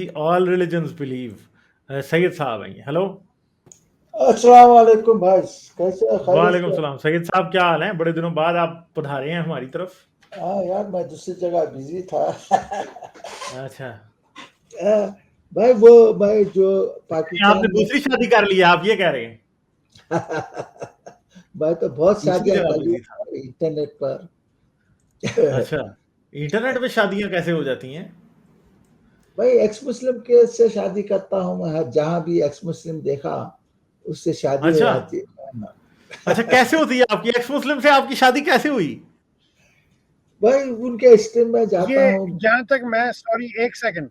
जी, all religions believe. Syed साहब हैं ये। हेलो। अस्सलाम वालेकुम भाई, कैसे हैं? खैरियत वालेकुम से? सलाम। सैयद साहब क्या हाल है? बड़े दिनों बाद आप पधारे हैं हमारी तरफ। हाँ यार, मैं दूसरी जगह बिजी था। अच्छा। हाँ, भाई वो मैं जो नहीं, आपने पाकिस्तान में दूसरी शादी कर ली है, आप ये कह रहे हैं? मैं तो बहुत दूसरी शादियां जगह कर ली बिजी था। इंटरनेट पर। अच्छा। इंटरनेट पे शादियां कैसे हो जाती हैं? भाई एक्स मुस्लिम के से शादी करता हूँ मैं, जहाँ भी एक्स मुस्लिम देखा उससे शादी हो अच्छा। जाती है। अच्छा, कैसे होती है आपकी एक्स मुस्लिम से आपकी शादी कैसे हुई? भाई उनके स्ट्रीम में जाता ये हूँ। जहाँ तक मैं सॉरी एक सेकंड,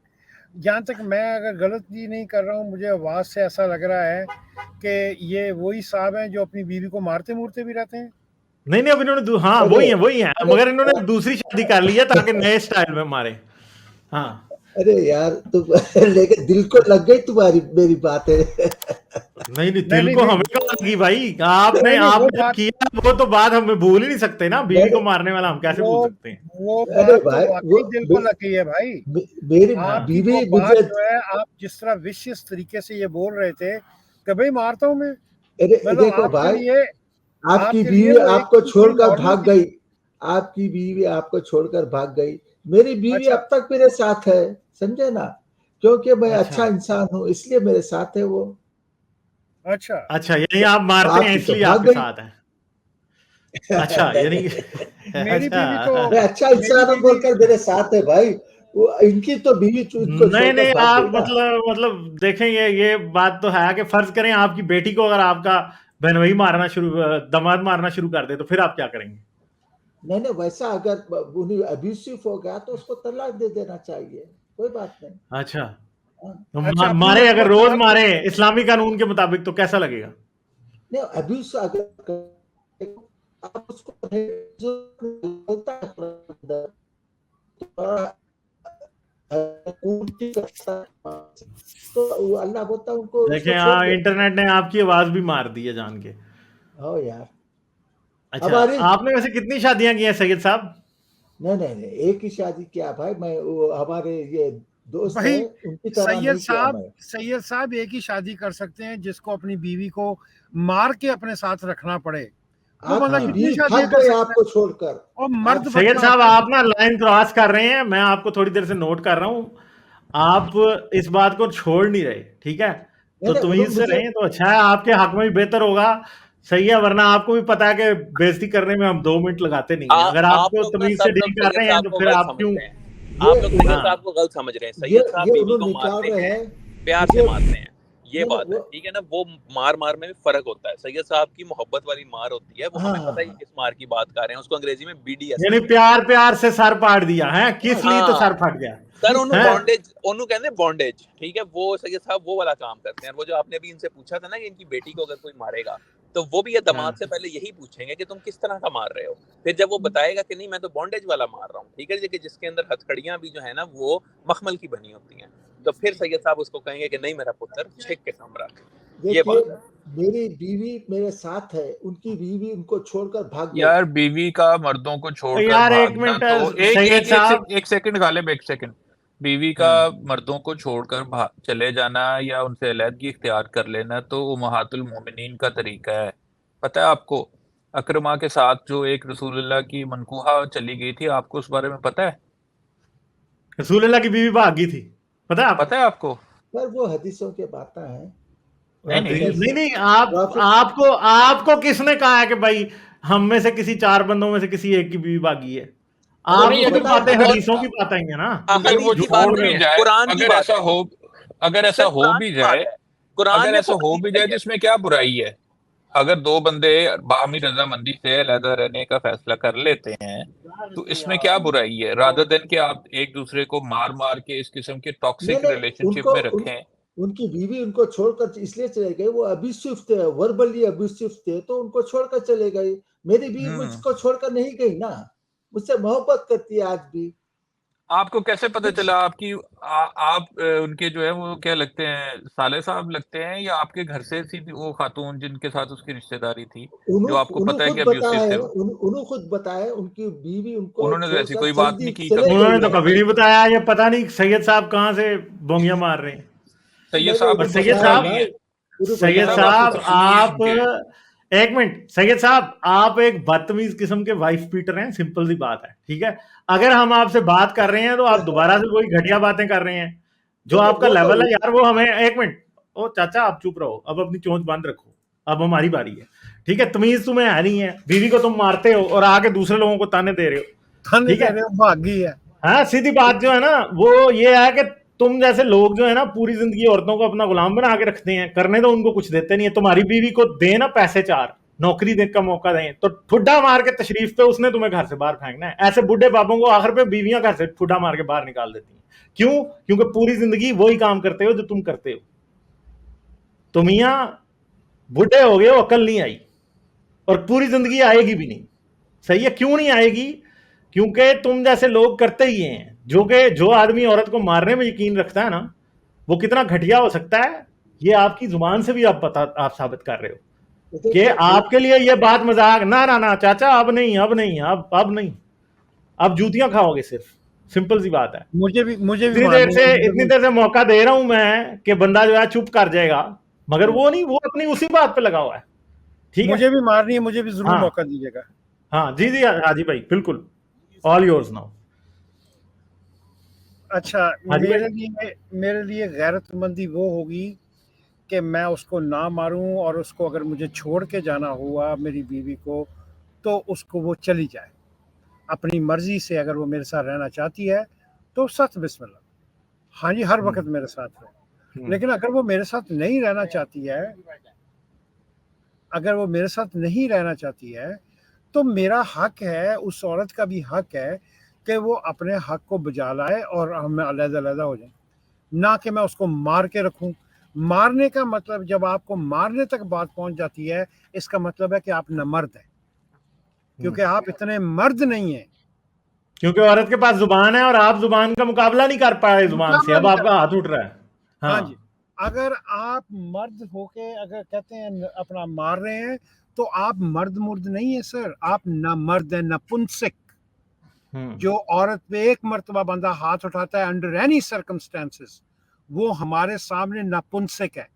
जहाँ तक मैं अगर गलत जी नहीं कर रहा हूँ, मुझे आवाज से ऐसा लग रहा है कि ये वही साहब हैं जो अपनी बीवी को मारते मूरते भी रहते हैं। नहीं नहीं, अब इन्होंने हाँ, अरे वही है, अरे मगर इन्होंने दूसरी शादी कर ली है ताकि नए स्टाइल में मारे। हाँ। अरे यार तुम लेकिन दिल को लग गई तुम्हारी मेरी बातें। नहीं नहीं, नहीं दिल नहीं को नहीं हमें कहाँ लगी भाई? आपने नहीं नहीं, वो आपने जब बात किया वो तो बात हम भूल ही नहीं सकते ना। बीवी को मैंने मारने वाला हम कैसे वो भूल सकते हैं? वो अरे बात तो भाई वो वाकई दिल को लग गई है भाई। मेरी आपकी बीवी वो बात मुझे, जो है, आप जिस तरह विशिष्ट तरीके से ये बोल रहे थे कि भाई मारता हूँ मैं, अरे मतलब देखो भाई, आपकी आपके लिए बीवी वो एक आपको चीज बड़ी छोड़कर नॉर्मल भाग थी। गई। आपकी बीवी आपको छोड़कर भाग गई। मेरी बीवी अच्छा अब तक मेरे साथ है, समझे ना? क्योंकि मैं अच्छा। अच्छा इंसान हूँ इसलिए मेरे साथ है वो। अच्छा। अच्छा, यानी तो, आप तो मारते हैं आपकी तो इसलिए भाग आपके गई। साथ हैं? अच्छा, नहीं यानी मेरी अच्छा। बीवी तो मैं अच्छा मेरी इंसान हूँ बीवी बोलकर मेरे साथ है भाई। वो इनकी तो बीवी इनको नहीं छोड़कर नहीं, भाग आप गई ना। मतलब देखें, ये बात तो है कि फर्ज करें आपकी बेटी को अगर आपका बहनोई मारना शुरू, दामाद मारना शुरू कर दे, तो फिर आप क्या करेंगे? नहीं नहीं, वैसा अगर उन्हें अब्यूसिव हो गया तो उसको तलाक दे देना चाहिए, कोई बात नहीं। अच्छा। हाँ। तो अच्छा अपनी मारे, अगर रोज आप मारे इस्लामी कानून के मुताबिक, तो कैसा लगेगा? नहीं, अब्यूज अगर आप उसको जो बोलता है अंदर, तो वो अल्लाह बोलता है उनको, देखें, उसको छोड़ दो। इंटरनेट ने आपकी आवाज भी मार दी है जान के। हो यार, अच्छा, हमारी आपने वैसे कितनी शादियां की हैं सैयद साहब? नहीं नहीं नहीं, एक ही शादी किया भाई मैं। वो हमारे ये दोस्त है, भाई उनकी तरह नहीं किया मैं। सैयद साहब एक ही शादी कर सकते हैं जिसको अपनी बीवी को मार के अपने साथ रखना पड़े। वो बंदा आपकी हाँ। कितनी बीवी शादियां भाग कर गई सकता है? आपको छोड़कर। और आप मर्द सैयद बनना साहब, होता है आप ना लाइन क्रॉस कर रहे हैं, मैं आपको थोड़ी देर से नोट कर रहा हूं। आप इस बात को छोड़ नहीं रहे, ठीक है? नहीं तो नहीं, तमीज से मुझे रहें तो अच्छा है, आपके हक में भी बेहतर होगा। सही है, वरना आपको भी पता है कि बेइज्जती करने में हम 2 मिनट लगाते नहीं है। अगर आप आपको लोग ना तमीज से सब लोग डील कर सैयद रहे हैं साहब तो को फिर गलत आप समझ क्यों? रहे हैं। ये आप लोग सैयद हाँ। साहब को गलत समझ रहे हैं। सैयद साहब ये बीवी को उन्होंने मारते निकाल रहे हैं, हैं प्यार से मुझे। मारते हैं, ये नहीं नहीं, बात है, वो ठीक है ना? वो मार मार में भी फर्क होता है। सैयद साहब की मोहब्बत वाली मार होती है, वो हाँ हमें हाँ पता ही हाँ किस मार की बात कर रहे हैं, उसको अंग्रेजी में यानी BDSM कहते हैं। प्यार प्यार से सर पाड़ दिया है, किस लिए तो सर हाँ फट गया सर, किस ओनू है। बॉन्डेज, ओनू कहते हैं बॉन्डेज, ठीक है? वो सैयद साहब वो वाला काम करते हैं। और वो जो आपने भी इनसे पूछा था ना कि इनकी बेटी को अगर कोई मारेगा, तो वो भी ये दामाद से पहले यही पूछेंगे कि तुम किस तरह का मार रहे हो। फिर जब वो बताएगा कि नहीं मैं तो बॉन्डेज वाला मार रहा हूँ, ठीक है, कि जिसके अंदर हथकड़ियां भी जो है ना वो मखमल की बनी होती हैं, तो फिर सैयद साहब उसको कहेंगे कि नहीं मेरा पुत्र छिक के कम रख। ये देखिए, बात है। मेरी बीवी मेरे साथ है, उनकी बीवी उनको छोड़कर भाग गई। यार बीवी का मर्दों को तो छोड़कर यार एक भागना मिनट, तो एक सैयद एक साहब। एक सेकंड गालिब, एक सेकंड। बीवी का हाँ। मर्दों को छोड़कर भाग चले जाना या उनसे अलहदगी इख्तियार कर लेना तो उम्महातुल मोमिनीन का तरीका है। पता है आपको? अकरमा के साथ जो एक रसूलुल्लाह की मनकूहा चली गई थी, आपको उस बारे में पता है? रसूलुल्लाह की बीवी भाग गई थी, पता है आपको? पता है आपको? पर वो हदीसों के बातें हैं। नहीं प्रॉफिट नहीं। नहीं ऐसे नहीं, आप प्रॉफिट आपको आपको किसने कहा है कि भाई हम में से किसी 4 बंदों में से किसी एक की बीवी भागी है? वो उनको नहीं, आपकी तो अगर बातें बताया। अगर हदीसों की बातें ही है ना। अगर वो हदीस की छोड़ बात छोड़ नहीं भी है, रहे जाए, कुरान की अगर बात ऐसा है हो, अगर ऐसा सर, हो कुरान भी की जाए, बात है। कुरान अगर में ऐसा खुद हो हदीस भी है जाए तो ये। इसमें क्या बुराई है? अगर दो बंदे बाहमी रजामंदी से अलहदा रहने का फैसला कर लेते हैं तो इसमें क्या बुराई है, रादर देन कि आप एक दूसरे को मार मार के इस किस्म के नहीं टॉक्सिक नहीं, रिलेशनशिप उनको में रखें। उनकी बीवी उनको छोड़कर इसलिए चले गए, वो अब्यूसिव थे, वर्बली अब्यूसिव थे, तो उनको छोड़कर चले गए। मेरी बीवी हम्म। मुझको छोड़कर नहीं गई ना, मुझसे मोहब्बत करती है आज भी। आपको कैसे पता चला आपकी आप उनके जो है वो क्या लगते हैं, साले साहब लगते हैं या आपके घर से सीधी वो खातून जिनके साथ उसकी रिश्तेदारी थी, जो आपको उन्होंने पता है खुद कि अब्यूसिव थे बताया, वो? उन्होंने खुद बताया उनकी बीवी उनको उन्होंने तो ऐसी छोड़कर कोई बात जल्दी नहीं की चले कभी। उन्होंने गई तो है। कभी नहीं बताया। ये पता नहीं सैयद साहब कहाँ से बोंगियां मार रहे हैं। सैयद मैंने साहब और उनको कुछ सैयद पूछा बताया साहब, नहीं भाई, है। उन्होंने सैयद सैयद बताया। साहब साहब आपको तमीज नहीं है आप, उनके। एक मिनट सैयद साहब, आप एक बदतमीज किस्म के वाइफ पीटर हैं, सिंपल सी बात है, ठीक है। अगर हम आपसे बात कर रहे हैं तो आप दोबारा से वही घटिया बातें कर रहे हैं। जो नहीं, आपका वो तो लेवल है यार, वो हमें, एक मिनट, ओ चाचा आप चुप रहो, अब अपनी चोंच बंद रखो, अब हमारी बारी है, ठीक है। तमीज तुम्हें है नहीं है, बीवी को तुम मारते हो और आगे दूसरे लोगों को ताने दे रहे हो, थाने ठीक दे है। रहे हो, भागी है। हाँ, सीधी बात जो है ना वो ये है कि तुम जैसे लोग जो है ना पूरी जिंदगी औरतों को अपना गुलाम बना के रखते हैं, करने तो उनको कुछ देते नहीं है। तुम्हारी बीवी को दे ना पैसे 4, नौकरी दे का मौका दें, तो ठुड्डा मार के तशरीफ पे उसने तुम्हें घर से बाहर फेंकना है। ऐसे बुढ़े बाबों को आखिर पे बीवियां घर से ठुड्डा मार के बाहर निकाल देती हैं। क्यों? क्योंकि पूरी जिंदगी वही काम करते हो जो तुम करते हो। तो मियां बुढ़े हो गए हो, अकल नहीं आई, और पूरी जिंदगी आएगी भी नहीं। सही है, क्यों नहीं आएगी? क्योंकि तुम जैसे लोग करते ही हैं। जो आदमी औरत को मारने में यकीन रखता है ना, वो कितना घटिया हो सकता है, ये आपकी जुबान से भी आप साबित कर रहे हो वो तो कि वो आपके लिए ये बात मजाक। ना ना ना चाचा, अब नहीं, अब नहीं, अब नहीं, अब जूतियां खाओगे सिर्फ, सिंपल सी बात है। मुझे भी इतनी देर मारनी से है, इतनी देर से मौका दे रहा हूं मैं कि बंदा जो है चुप कर जाएगा, मगर वो नहीं, वो अपनी उसी बात पे लगा हुआ है, ठीक है। मुझे भी मारनी है, मुझे भी जरूर हाँ मौका दीजिएगा। हाँ, जी जी, हाजी भाई, बिल्कुल, ऑल योर्स नाउ। अच्छा, हाजी भाई, मेरे लिए गैरतमंदी वो होगी कि मैं उसको ना मारूं, और उसको अगर मुझे छोड़ के जाना हुआ मेरी बीवी को, तो उसको वो चली जाए अपनी मर्जी से। अगर वो मेरे साथ रहना चाहती है तो सत बिस्मिल्लाह, हाँ जी, हर वक्त मेरे साथ है। लेकिन अगर वो मेरे साथ नहीं रहना चाहती है, अगर वो मेरे साथ नहीं रहना चाहती है, तो मेरा हक है, उस औरत का भी हक है कि वो अपने हक को बजा लाए और हम अलग-अलग हो जाएं, ना कि मैं उसको मार के रखूं। मारने का मतलब, जब आपको मारने तक बात पहुंच जाती है, इसका मतलब है कि आप नामर्द हैं, क्योंकि आप इतने मर्द नहीं हैं। क्योंकि औरत के पास जुबान है और आप जुबान का मुकाबला नहीं कर पाए जुबान से, मुकाबला अब नहीं आपका कर, हाथ उठ रहा है। हाँ हाँ, जी, अगर आप मर्द होके अगर कहते हैं अपना मार रहे हैं, तो आप मर्द मुर्द नहीं है सर, आप नामर्द हैं, नपुंसक। जो औरत पे एक मर्तबा बंदा हाथ उठाता है अंडर एनी सर्कमस्टेंसेस, वो हमारे सामने नपुंसक है,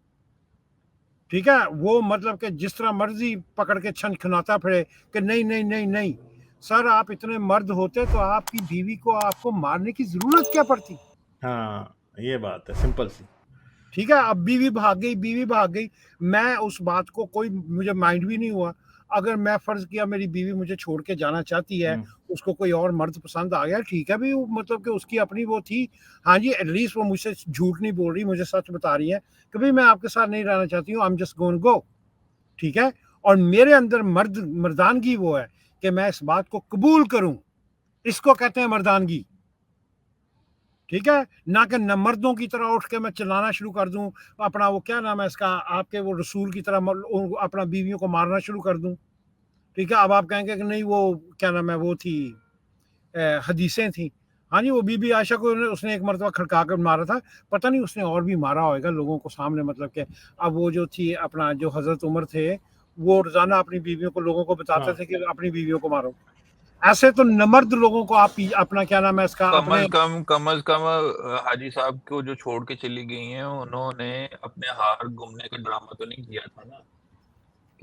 ठीक है। वो मतलब कि जिस तरह मर्जी पकड़ के छनखनाता फिरे कि नहीं नहीं नहीं नहीं। सर, आप इतने मर्द होते तो आपकी बीवी को आपको मारने की जरूरत क्या पड़ती? हाँ, ये बात है सिंपल सी। ठीक है, अब बीवी भाग गई, मैं उस बात को कोई मुझे माइंड भी नहीं हुआ। अगर मैं फर्ज किया मेरी बीवी मुझे छोड़ के जाना चाहती है, उसको कोई और मर्द पसंद आ गया, ठीक है भी, मतलब कि उसकी अपनी वो थी। हाँ जी, एटलीस्ट वो मुझसे झूठ नहीं बोल रही, मुझे सच बता रही है कि भाई मैं आपके साथ नहीं रहना चाहती हूँ, I am just going go, ठीक है। और मेरे अंदर मर्दानगी वो है कि मैं इस बात को कबूल करूं, इसको कहते हैं मर्दानगी, ठीक है। ना कि न मर्दों की तरह उठ के मैं चलाना शुरू कर दूं, अपना वो क्या नाम है इसका, आपके वो रसूल की तरह अपना बीवियों को मारना शुरू कर दूं, ठीक है। अब आप कहेंगे कि नहीं वो क्या नाम है, वो थी हदीसें थी। हाँ जी, वो बीबी आयशा को उसने एक मरतबा खड़का कर मारा था, पता नहीं उसने और भी मारा होगा लोगों को सामने, मतलब कि अब वो जो थी अपना जो हजरत उमर थे, वो रोजाना अपनी बीवियों को, लोगों को बताते थे कि अपनी बीवियों को मारो। ऐसे तो नमर्द लोगों को आप अपना क्या नाम है इसका अपने कम अज कम हाजी साहब को जो छोड़ के चली गई हैं, उन्होंने अपने हार गुमने का ड्रामा तो नहीं किया था ना,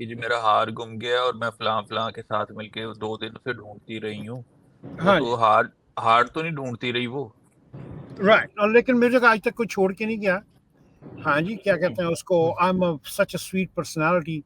कि जो मेरा हार गुम गया और मैं फलां के साथ मिलके 2 दिन से ढूंढती रही हूँ। वो हाँ तो हार तो नहीं ढूंढती रही वो। राइट। और लेकिन मेरे को आज तक कोई छोड़ के नहीं गया। हाँ जी, क्या कहते हैं उसको, I am such a sweet personality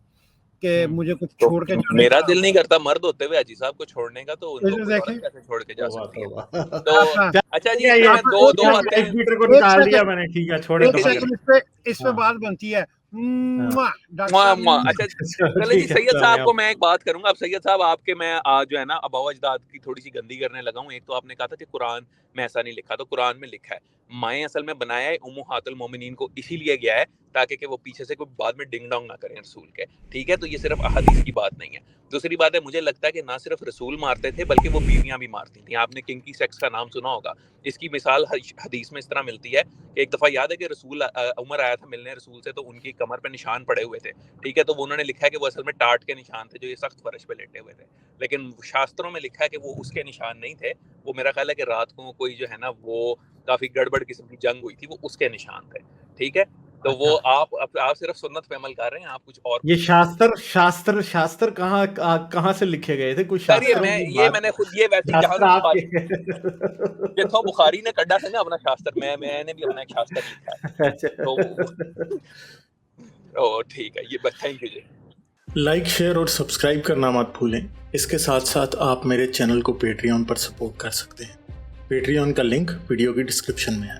के मुझे कुछ तो छोड़ के जाने मेरा का। दिल नहीं करता मर्द होते हुए हाजी साहब को छोड़ने का, तो उनको इधर कोई देखें, औरत कैसे छोड़ के जा सकती है? तौबा। तो अपना अच्छा ठीक जी, है, ये मैं दो एक वाइफ बातें, पीटर को एक निकाल दिया सेकंड, मैंने, ठीक है, छोड़े एक तो देखिए भाई। सेकंड इस पे हाँ, बात बनती है। डॉक्टर मुआ साहब, मुआ अच्छा चलो चले जी, ठीक है, सैयद साहब को कामयाब। मैं एक बात करूंगा। अब सैयद साहब आपके मैं आज जो है ना आबा अजदाद की थोड़ी सी गंदी करने लगा हूँ। एक तो आपने कहा था कि कुरान में ऐसा नहीं लिखा, तो कुरान में लिखा है। माएँ असल में बनाया है उम्मुहातुल मोमिनीन को इसीलिए गया है ताकि कि वो पीछे से कोई बाद में डिंग डोंग ना करें रसूल के, ठीक है? तो ये सिर्फ अहादीस की बात नहीं है। दूसरी बात है, मुझे लगता है कि ना सिर्फ रसूल मारते थे बल्कि वो बीवियां भी मारती थी। आपने किंकी सेक्स का नाम सुना होगा। इसकी मिसाल हदीस में इस तरह मिलती है कि एक दफ़ा याद है कि रसूल उमर आया था मिलने रसूल से, तो उनकी कमर पे निशान पड़े हुए थे, ठीक है? तो वो उन्होंने लिखा है कि वो असल में टाट के निशान थे जो ये सख्त फर्श पे लेटे हुए थे, लेकिन शास्त्रों में लिखा है कि वो उसके निशान नहीं थे। वो मेरा ख्याल है कि रात को कोई जो है ना वो काफ़ी गड़बड़ किस्म की जंग हुई थी, वो उसके निशान थे, ठीक है? तो वो आप सिर्फ सुन्नत पे अमल कर रहे हैं, आप कुछ और ये शास्त्र कहाँ से लिखे गए थे? कुछ सर शास्त्रों की बात, मैंने खुद ये वैसे जहाँ शास्त्र से आपके जिथों बुखारी ने कड्डा था ना अपना शास्त्र, मैंने भी अपना एक शास्त्र लिखा है। अच्छा। तो ठीक है, ये बस थैंक यू जी। लाइक, शेयर और सब्सक्राइब करना मत भूलें। इसके साथ साथ आप मेरे चैनल को पेट्रियन पर सपोर्ट कर सकते हैं। पेट्रियन का लिंक वीडियो की डिस्क्रिप्शन में है।